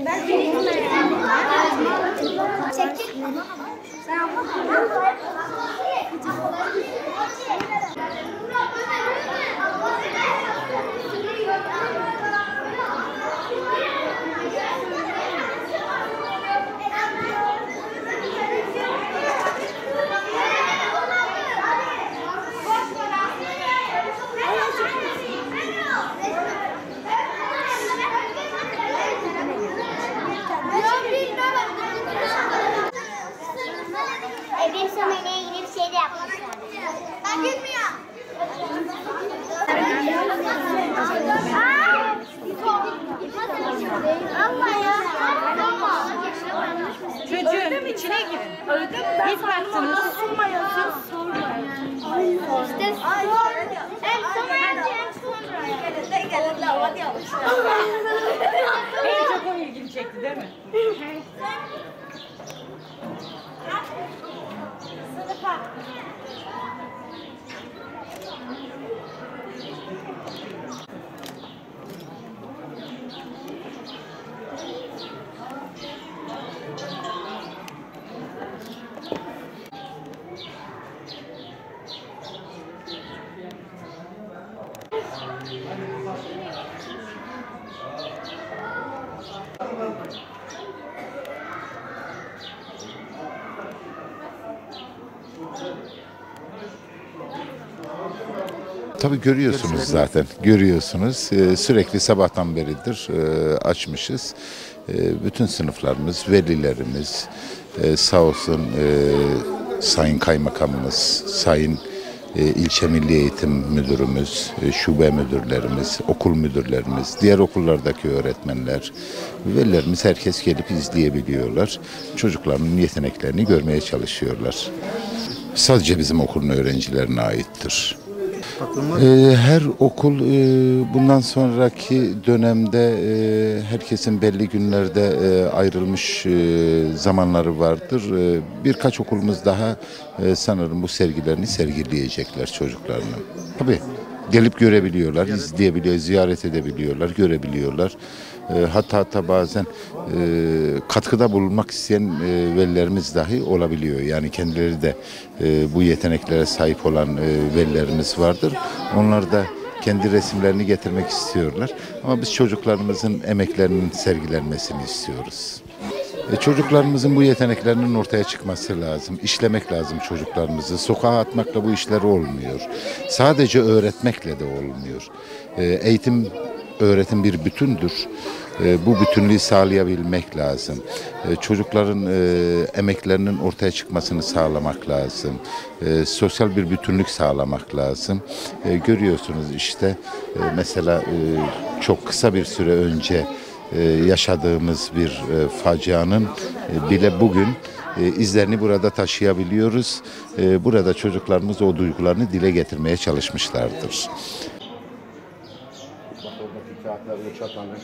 Ben birinci çektik. Sen anladın. Evin sonuna yeni bir şey de yapmışlar. Ben bilmiyorum. Allah ya. Çocuğun içine girin. İlk baktınız. Sormayasın, sorma. İşte hem sormayasın hem sorma. En çok o ilgini çekti değil mi? Sınıfa. Tabii görüyorsunuz zaten, görüyorsunuz. Sürekli sabahtan beridir açmışız. Bütün sınıflarımız, velilerimiz, sağ olsun Sayın Kaymakamımız, Sayın İlçe Milli Eğitim Müdürümüz, şube müdürlerimiz, okul müdürlerimiz, diğer okullardaki öğretmenler, velilerimiz herkes gelip izleyebiliyorlar. Çocukların yeteneklerini görmeye çalışıyorlar. Sadece bizim okulun öğrencilerine aittir. Her okul bundan sonraki dönemde herkesin belli günlerde ayrılmış zamanları vardır. Birkaç okulumuz daha sanırım bu sergilerini sergileyecekler çocuklarına. Tabii gelip görebiliyorlar, izleyebiliyor, ziyaret edebiliyorlar, görebiliyorlar. Hatta bazen katkıda bulunmak isteyen velilerimiz dahi olabiliyor. Yani kendileri de bu yeteneklere sahip olan velilerimiz vardır. Onlar da kendi resimlerini getirmek istiyorlar. Ama biz çocuklarımızın emeklerinin sergilenmesini istiyoruz. Çocuklarımızın bu yeteneklerinin ortaya çıkması lazım. İşlemek lazım çocuklarımızı. Sokağa atmakla bu işler olmuyor. Sadece öğretmekle de olmuyor. Eğitim, öğretim bir bütündür. Bu bütünlüğü sağlayabilmek lazım. Çocukların emeklerinin ortaya çıkmasını sağlamak lazım. Sosyal bir bütünlük sağlamak lazım. Görüyorsunuz işte mesela çok kısa bir süre önce yaşadığımız bir facianın bile bugün izlerini burada taşıyabiliyoruz. Burada çocuklarımız o duygularını dile getirmeye çalışmışlardır. Bak oradaki kağıtları çatanı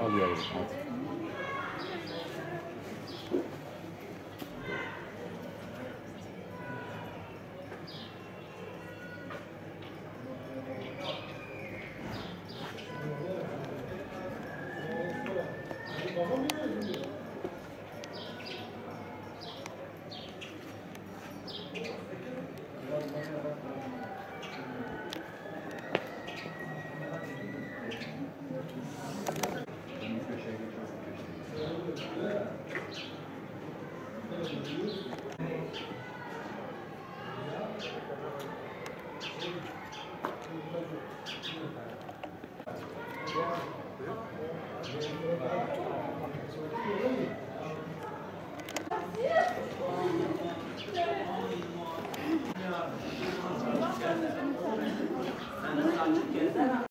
alıyorum.